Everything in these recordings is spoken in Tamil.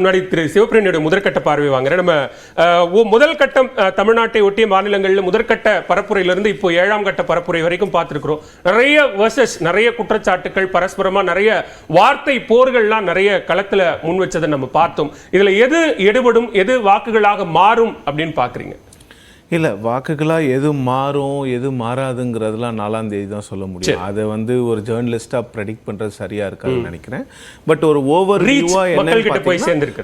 முன்னாடி திரு சிவபிரனியோட முதற்கட்ட பார்வை வாங்குறேன். நம்ம முதல் கட்டம் தமிழ்நாட்டை ஒட்டிய மாநிலங்களில் முதற்கட்ட பரப்புரையிலிருந்து இப்போ 7ஆம் கட்ட பரப்புரை வரைக்கும் பார்த்துருக்கிறோம். நிறைய வர்சஸ், நிறைய குற்றச்சாட்டுகள், பரஸ்பரமா நிறைய வார்த்தை போர்கள்லாம் நிறைய களத்துல முன் வச்சதை நம்ம பார்த்தோம். இதுல எது எடுபடும், எது வாக்குகளாக மாறும் அப்படின்னு பாக்குறீங்க? இல்லை, வாக்குகளாக எது மாறும் எது மாறாதுங்கிறதுலாம் 4ஆம் தேதி தான் சொல்ல முடியும். அதை வந்து ஒரு ஜேர்னலிஸ்டாக ப்ரெடிக்ட் பண்ணுறது சரியாக இருக்காதுன்னு நினைக்கிறேன். பட் ஒரு ஓவர்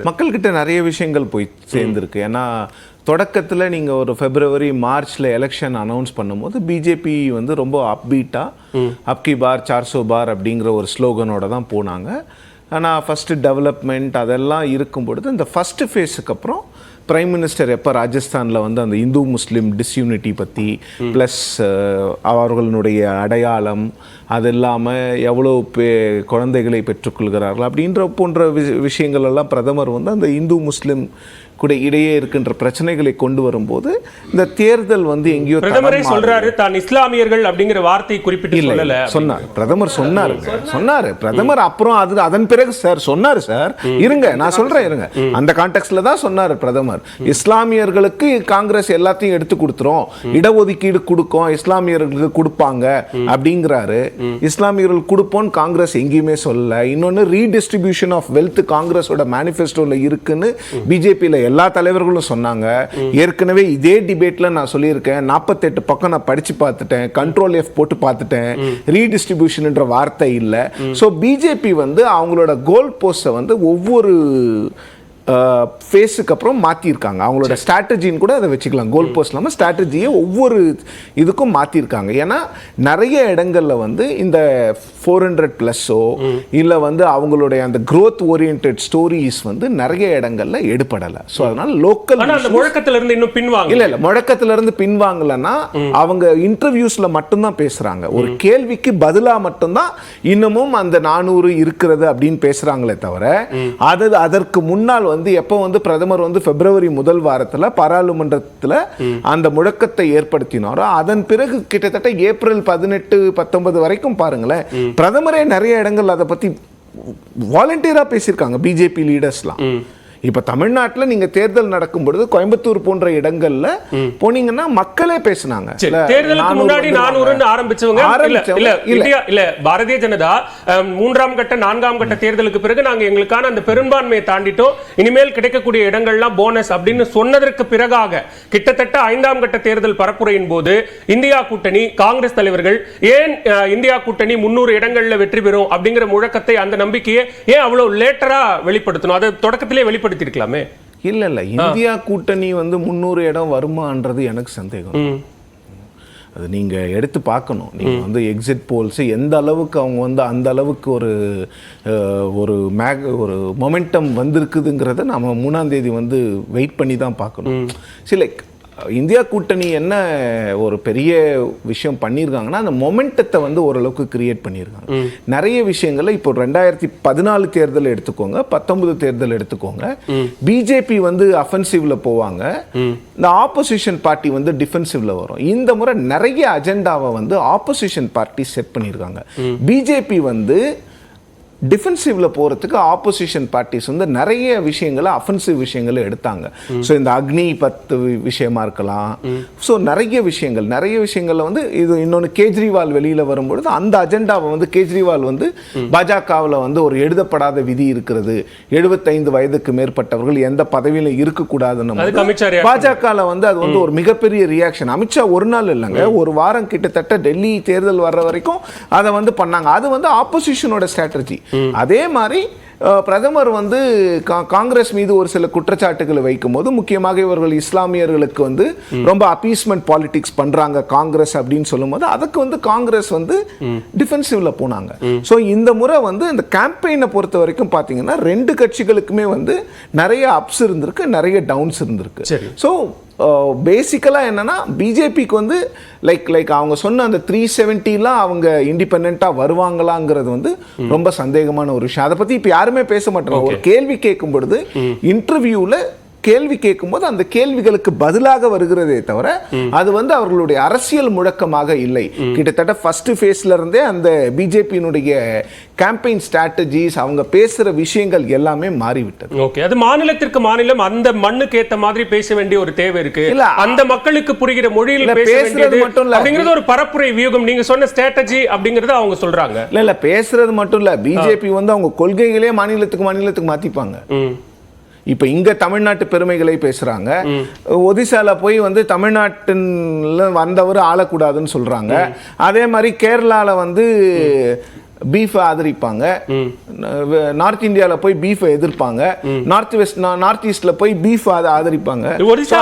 மக்கள்கிட்ட நிறைய விஷயங்கள் போய் சேர்ந்துருக்கு. ஏன்னா தொடக்கத்தில் நீங்கள் ஒரு February Marchல எலெக்ஷன் அனௌன்ஸ் பண்ணும்போது பிஜேபி வந்து ரொம்ப அப்பீட்டாக அப்கி பார் 400 பார் அப்படிங்கிற ஒரு ஸ்லோகனோட தான் போனாங்க. ஆனால் ஃபஸ்ட்டு டெவலப்மெண்ட் அதெல்லாம் இருக்கும் பொழுது இந்த ஃபஸ்ட்டு ஃபேஸுக்கு அப்புறம் பிரைம் மினிஸ்டர் எப்போ ராஜஸ்தானில் வந்து அந்த இந்து முஸ்லீம் டிஸ்யூனிட்டி பற்றி ப்ளஸ் அவர்களுடைய அடையாளம் அது இல்லாமல் எவ்வளோ குழந்தைகளை பெற்றுக்கொள்கிறார்கள் அப்படின்ற போன்ற விஷயங்கள் எல்லாம் பிரதமர் வந்து அந்த இந்து முஸ்லீம் கூட இடையே இருக்கின்ற பிரச்சனைகளை கொண்டு வரும்போது இந்த தேர்தல் வந்து எங்கேயோ பிரதமரே சொல்றாரு தான் இஸ்லாமியர்கள் அப்படிங்கிற வார்த்தை குறிப்பிட்டு சொல்லல. சொன்னார் பிரதமர், சொன்னாரு பிரதமர். அப்புறம் அது அதன் பிறகு சார் சொன்னாரு, சார் இருங்க நான் சொல்றேன், இருங்க அந்த கான்டெக்ட்ல தான் சொன்னாரு பிரதமர். இஸ்லாமியர்களுக்கு காங்கிரஸ் எல்லாத்தையும் எடுத்து கொடுத்துரும், இடஒதுக்கீடு கொடுக்கும், இஸ்லாமியர்களுக்கு கொடுப்பாங்க அப்படிங்கிறாரு. இஸ்லாமியர்கள் கொடுப்போம் காங்கிரஸ் எங்கேயுமே சொல்லல. இன்னொன்னு ரீடிஸ்ட்ரிபியூஷன் ஆஃப் வெல்த் காங்கிரஸோட மேனிஃபெஸ்டோல இருக்குன்னு பிஜேபியில எல்லா தலைவர்களும் சொன்னாங்க. ஏற்கனவே இதே டிபேட்ல நான் சொல்லியிருக்கேன், 48 பக்கம் நான் படிச்சு பார்த்துட்டேன், கண்ட்ரோல் எஃப் போட்டு பார்த்துட்டேன், ரீடிஸ்ட்ரிபியூஷன்ன்ற வார்த்தை இல்லை. ஸோ பிஜேபி வந்து அவங்களோட கோல் போஸ்ட்டை வந்து ஒவ்வொரு ஃபேஸுக்கு அப்புறம் மாற்றிருக்காங்க. அவங்களோட ஸ்ட்ராட்டஜின்னு கூட அதை வச்சுக்கலாம். கோல் போஸ்ட் இல்லாமல் ஸ்ட்ராட்டஜியை ஒவ்வொரு இதுக்கும் மாற்றிருக்காங்க. ஏன்னா நிறைய இடங்களில் வந்து இந்த 400+ இல்லை வந்து அவங்களுடைய அந்த க்ரோத் ஓரியன்ட் ஸ்டோரிஸ் வந்து நிறைய இடங்கள்ல எடுபடலை. ஸோ அதனால லோக்கல் முழக்கத்திலிருந்து இன்னும் பின்வாங்க இல்லை முழக்கத்திலிருந்து பின்வாங்கலன்னா அவங்க இன்டர்வியூஸ்ல மட்டும்தான் பேசுறாங்க. ஒரு கேள்விக்கு பதிலாக மட்டும்தான் இன்னமும் அந்த 400 இருக்கிறது அப்படின்னு பேசுறாங்களே தவிர அதற்கு முன்னால் வந்து எப்போ வந்து பிரதமர் வந்து February முதல் வாரத்தில் பாராளுமன்றத்தில் அந்த முழக்கத்தை ஏற்படுத்தினாரோ அதன் பிறகு கிட்டத்தட்ட April 18-19 வரைக்கும் பாருங்களேன், பிரதமரே நிறைய இடங்கள் அதை பத்தி வாலண்டியரா பேசியிருக்காங்க பிஜேபி லீடர்ஸ்லாம். இப்ப தமிழ்நாட்டில் நீங்க தேர்தல் நடக்கும் பொழுது கோயம்புத்தூர் போன்ற இடங்கள்ல போனீங்கன்னா மக்களே பேசினாங்க. தேர்தலுக்கு முன்னாடி 400 ஆரம்பிச்சவங்க இல்ல பாரதிய ஜனதா 3ஆம் கட்ட 4ஆம் கட்ட தேர்தலுக்கு பிறகு நாங்க எங்களுக்கான அந்த பெரும்பான்மையை தாண்டிட்டோம், இனிமேல் கிடைக்கக்கூடிய இடங்கள்லாம் போனஸ் அப்படின்னு சொன்னதற்கு பிறகாக கிட்டத்தட்ட 5ஆம் கட்ட தேர்தல் பரப்புரையின் போது இந்தியா கூட்டணி காங்கிரஸ் தலைவர்கள் ஏன் இந்தியா கூட்டணி 300 இடங்கள்ல வெற்றி பெறும் அப்படிங்கிற முழக்கத்தை, அந்த நம்பிக்கையை ஏன் அவ்வளவு லேட்டரா வெளிப்படுத்தணும்? அது தொடக்கத்திலே வெளிப்படுத்திருக்கலாமே. இல்ல இந்தியா கூட்டணி வந்து 300 இடம் வருமான்றது எனக்கு சந்தேகம். அது நீங்க எடுத்து பார்க்கணும். நீங்க வந்து எக்ஸிட் போல்ஸ் எந்த அளவுக்கு அவங்க வந்து அந்த அளவுக்கு ஒரு மொமெண்டம் வந்திருக்குதுங்கிறத நம்ம 3ஆம் தேதி வந்து வெயிட் பண்ணி தான் பார்க்கணும். சில இந்தியா கூட்டணி என்ன ஒரு பெரிய விஷயம் பண்ணியிருக்காங்கன்னா அந்த மொமெண்டத்தை வந்து ஓரளவுக்கு கிரியேட் பண்ணியிருக்காங்க. நிறைய விஷயங்கள்ல இப்போ 2014 தேர்தல் எடுத்துக்கோங்க, 19 தேர்தல் எடுத்துக்கோங்க, பிஜேபி வந்து அஃபென்சிவ்ல போவாங்க, இந்த ஆப்போசிஷன் பார்ட்டி வந்து டிஃபென்சிவ்ல வரும். இந்த முறை நிறைய அஜெண்டாவை வந்து ஆப்போசிஷன் பார்ட்டி செட் பண்ணியிருக்காங்க. பிஜேபி வந்து டிஃபென்சிவ்ல போறதுக்கு ஆப்போசிஷன் பார்ட்டிஸ் வந்து நிறைய விஷயங்களை அஃபென்சிவ் விஷயங்களை எடுத்தாங்க. ஸோ இந்த அக்னி 10 விஷயமா இருக்கலாம். ஸோ நிறைய விஷயங்கள்ல வந்து இது இன்னொன்று கேஜ்ரிவால் வெளியில வரும்பொழுது அந்த அஜெண்டாவை வந்து கேஜ்ரிவால் வந்து பாஜகவில் வந்து ஒரு எழுதப்படாத விதி இருக்கிறது, 75 வயதுக்கு மேற்பட்டவர்கள் எந்த பதவியிலும் இருக்கக்கூடாதுன்னு பாஜகவில் வந்து அது வந்து ஒரு மிகப்பெரிய ரியாக்ஷன். அமித்ஷா ஒரு நாள் இல்லைங்க, ஒரு வாரம் கிட்டத்தட்ட டெல்லி தேர்தல் வர்ற வரைக்கும் அதை வந்து பண்ணாங்க. அது வந்து ஆப்போசிஷனோட ஸ்ட்ராட்டஜி. அதே மாதிரி பிரதமர் வந்து காங்கிரஸ் மீது ஒரு சில குற்றச்சாட்டுகளை வைக்கும் போது, முக்கியமாக இவர்கள் இஸ்லாமியர்களுக்கு வந்து ரொம்ப அப்பீஸ்மெண்ட் பாலிடிக்ஸ் பண்றாங்க காங்கிரஸ் அப்படின்னு சொல்லும் போது அதுக்கு வந்து காங்கிரஸ் வந்து டிஃபென்சிவ்ல போனாங்க. ஸோ இந்த முறை வந்து இந்த கேம்பெயினை பொறுத்த வரைக்கும் பார்த்தீங்கன்னா 2 கட்சிகளுக்குமே வந்து நிறைய அப்ஸ் இருந்திருக்கு, நிறைய டவுன்ஸ் இருந்திருக்கு. ஸோ பேசிக்கலாக என்னன்னா பிஜேபிக்கு வந்து லைக் அவங்க சொன்ன அந்த 370 அவங்க இண்டிபெண்டா வருவாங்களாங்கிறது வந்து ரொம்ப சந்தேகமான ஒரு விஷயம். அதை பத்தி இப்ப யாருமே பேச மாட்டாங்க. ஒரு கேள்வி கேட்கும் பொழுது இன்டர்வியூல கேள்வி கேட்கும்போது அந்த கேள்விகளுக்கு பதிலாக வருகிறதே தவிர அது வந்து அவர்களுடைய அரசியல் முழக்கமாக இல்லை. கிட்டத்தட்ட ஃபர்ஸ்ட் ஃபேஸ்ல இருந்தே அந்த பிஜேபியினுடைய கேம்பெயின் ஸ்ட்ராட்டஜிஸ், அவங்க பேசுற விஷயங்கள் எல்லாமே மாறிவிட்டது. ஓகே, அது மாநிலத்திற்கு மாநிலம் அந்த மண்ணுக்கு ஏத்த மாதிரி பேச வேண்டிய ஒரு தேவை இருக்கு. அந்த மக்களுக்கு புரிகிற மொழியில் பேசுறது மட்டும் இல்ல அப்படிங்கிறது ஒரு பரப்புரை வியூகம். நீங்க சொன்ன ஸ்ட்ராட்டஜி அப்படிங்கறது அவங்க சொல்றாங்க. இல்ல பேசுறது மட்டும் இல்ல, பிஜேபி வந்து அவங்க கொள்கைகளே மாநிலத்துக்கு மாத்திப்பாங்க. இப்ப இங்க தமிழ்நாட்டு பெருமைகளை பேசுறாங்க, ஒடிசால போய் வந்து தமிழ்நாட்டுல வந்தவர் ஆளக்கூடாதுன்னு சொல்றாங்க. அதே மாதிரி கேரளால வந்து பீஃப் ஆதரிப்பாங்க, நார்த் இந்தியால போய் பீஃப் எதிர்ப்பாங்க, நார்த் ஈஸ்ட்ல போய் பீஃப் ஆதரிப்பாங்க. ஒடிசா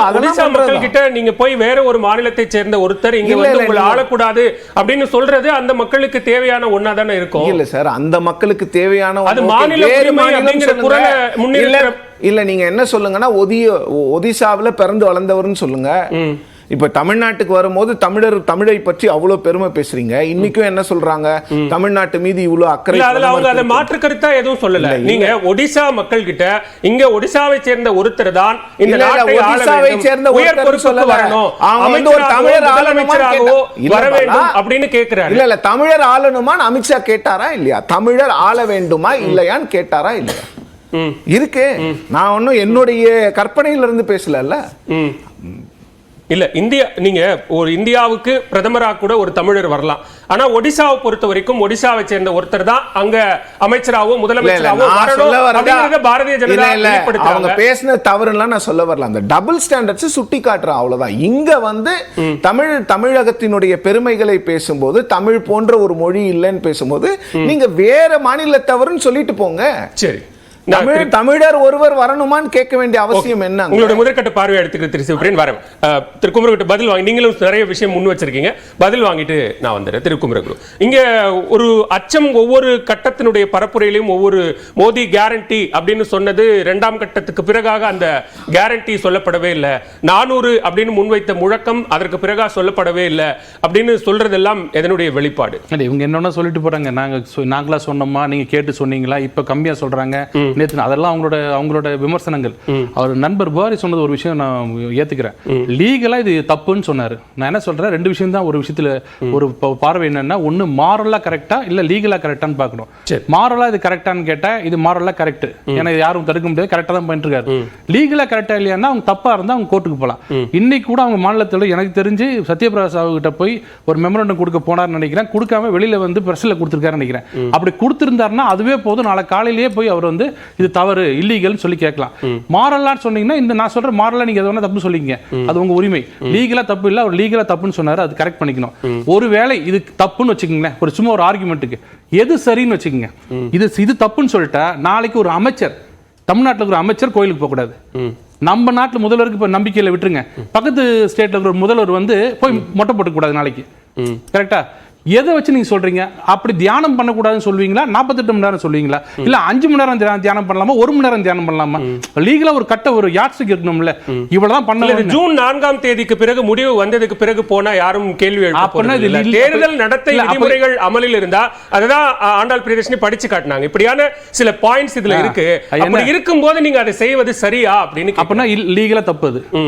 மக்கள் கிட்ட நீங்க போய் வேற ஒரு மாநிலத்தை சேர்ந்த ஒருத்தர் இங்க வந்து உங்களை ஆளக்கூடாது அப்படின்னு சொல்றது அந்த மக்களுக்கு தேவையான ஒண்ணா தானே இருக்கும். இல்ல சார், அந்த மக்களுக்கு தேவையான அது மாநில உரிமை அப்படிங்கிற குரலை முன்னிறுத்த இல்ல. நீங்க என்ன சொல்லுங்கன்னா ஒடிசாவுல பிறந்து வளர்ந்தவர்னு சொல்லுங்க. இப்ப தமிழ்நாட்டுக்கு வரும்போது தமிழை பற்றி அவ்வளவு பெருமை பேசுறீங்க. இன்னைக்கும் என்ன சொல்றாங்க, தமிழ்நாட்டு மீது இவ்வளவு அக்கறை. அவங்க அதை மாற்று கருத்தா எதுவும் சொல்லல. நீங்க ஒடிசா மக்கள் கிட்ட இங்க ஒடிசாவை சேர்ந்த ஒருத்தர் தான் இந்த நாட்டை ஒடிசாவை சேர்ந்த உயர் பொறுப்புக்கு வரணும், தமிழர் ஆளுநராகவோ வர வேண்டும் அப்படின்னு கேக்குறாரு. இல்ல தமிழர் ஆளணுமான்னு அமித்ஷா கேட்டாரா இல்லையா? தமிழர் ஆள வேண்டுமா இல்லையான்னு கேட்டாரா இல்லையா? இருக்கு. நான் ஒன்னும் என்னுடைய கற்பனையில இருந்து பேசல. இல்ல நீங்க ஒரு இந்தியாவுக்கு பிரதமராக கூட ஒரு தமிழர் வரலாம். ஆனா ஒடிசாவை பொறுத்த வரைக்கும் ஒடிசாவை சேர்ந்த ஒருத்தர் தான் அங்க அமைச்சராவோ முதலமைச்சராவோ வரணும். பாரதிய ஜனதா அவங்க பேசின தவறுலாம் நான் சொல்ல வரல, அந்த டபுள் ஸ்டாண்டர்ட்ஸ் சுட்டி காட்டுறேன், அவ்வளவுதான். இங்க வந்து தமிழகத்தினுடைய பெருமைகளை பேசும்போது, தமிழ் போன்ற ஒரு மொழி இல்லைன்னு பேசும்போது நீங்க வேற மாநிலத்தவருன்னு சொல்லிட்டு போங்க. சரி, தமிழர் ஒருவர் வரணுமான்னு கேட்க வேண்டிய அவசியம் என்ன? உங்களுடைய முதற்கட்ட பார்வையை எடுத்துக்கிற திரு சிவபிரியன் வரேன். திரு குமரகுரு பதில் வாங்கி, நீங்களும் நிறைய விஷயம் முன் வச்சிருக்கீங்க, பதில் வாங்கிட்டு நான் வந்துடுறேன். திரு குமரகுரு, இங்க ஒரு அச்சம் ஒவ்வொரு கட்டத்தினுடைய பரப்புரையிலையும் ஒவ்வொரு மோடி கேரண்டி அப்படின்னு சொன்னது இரண்டாம் கட்டத்துக்கு பிறகாக அந்த கேரண்டி சொல்லப்படவே இல்லை. 400 அப்படின்னு முன்வைத்த முழக்கம் அதற்கு பிறகாக சொல்லப்படவே இல்லை அப்படின்னு சொல்றதெல்லாம் எதனுடைய வெளிப்பாடு? இவங்க என்னன்னா சொல்லிட்டு போறாங்க, நாங்களா சொன்னோமா, நீங்க கேட்டு சொன்னீங்களா, இப்ப கம்மியா சொல்றாங்க நேத்து. அதெல்லாம் அவங்களோட விமர்சனங்கள். அவர் நண்பர் பாரி சொன்னது ஒரு விஷயம் நான் ஏத்துக்கிறேன். லீகலா இது தப்புன்னு சொன்னாரு. நான் என்ன சொல்றேன், ரெண்டு விஷயம் தான் ஒரு விஷயத்துல ஒரு பார்வை என்னன்னா, ஒன்னு மாரலா கரெக்டா இல்ல லீகலா கரெக்டான்னு பார்க்கணும். மாரலா இது கரெக்டான்னு கேட்டா இது மாரலா கரெக்ட், ஏன்னா யாரும் தடுக்க முடியாது, கரெக்டா தான் பண்ணிட்டு இருக்காரு. லீகலா கரெக்டா இல்லையானா அவங்க தப்பா இருந்தா அவங்க கோர்ட்டுக்கு போகலாம். இன்னைக்கு கூட அவங்க மாநிலத்தில் எனக்கு தெரிஞ்சு சத்யபிரகாஷ் ராவ் கிட்ட போய் ஒரு மெமரண்டம் கொடுக்க போனார்னு நினைக்கிறேன், கொடுக்காம வெளியில வந்து பிரஸ்ல கொடுத்துருக்காரு நினைக்கிறேன். அப்படி கொடுத்திருந்தாருன்னா அதுவே போதும், நாளை காலையிலேயே போய் அவர் வந்து இது தவறு இல்லீகல் சொல்லி கேட்கலாம். மாரலான்னு சொன்னீங்கன்னா இந்த நான் சொல்ற மாரலா நீங்க எதுவும் தப்பு சொல்லிங்க, அது உங்க உரிமை. லீகலா தப்பு இல்ல, அவர் லீகலா தப்புன்னு சொன்னாரு, அது கரெக்ட் பண்ணிக்கணும். ஒருவேளை இது தப்புன்னு வச்சுக்கோங்களேன், ஒரு சும்மா ஒரு ஆர்குமெண்ட்டுக்கு எது சரின்னு வச்சுக்கோங்க, இது தப்புன்னு சொல்லிட்டா நாளைக்கு ஒரு அமைச்சர், தமிழ்நாட்டில் இருக்கிற அமைச்சர் கோயிலுக்கு போக கூடாது. நம்ம நாட்டில் முதல்வருக்கு இப்ப நம்பிக்கையில விட்டுருங்க, பக்கத்து ஸ்டேட்ல இருக்கிற முதல்வர் வந்து போய் மொட்டை போட்டுக்க கூடாது நாளைக்கு. கரெக்டா? எதை வச்சு நீங்க சொல்றீங்க? அப்படி தியானம் பண்ணக்கூடாதுன்னு சொல்லுவீங்களா, 48 மணி நேரம் சொல்லுவீங்களா, இல்ல 5 மணி நேரம் தியானம் பண்ணலாமா, 1 மணி நேரம் தியானம் பண்ணலாமா? லீகலா ஒரு கட்ட ஒரு யாட்ஸ்டிக் இருக்கணும்ல. இவ்வளவுதான் பண்ணல. ஜூன் 4ஆம் தேதிக்கு பிறகு முடிவு வந்ததுக்கு பிறகு போனா யாரும் கேள்வி எழுப்ப, தேர்தல் நடத்தை விதிமுறைகள் அமலில் இருந்தா அதுதான் ஆண்டாள் பிரியதர்ஷினி படிச்சு காட்டினாங்க. இப்படியான சில பாயிண்ட்ஸ் இதுல இருக்கு. அப்படி இருக்கும்போது நீங்க அதை செய்வது சரியா அப்படின்னு அப்படின்னா லீகலா தப்பு அது.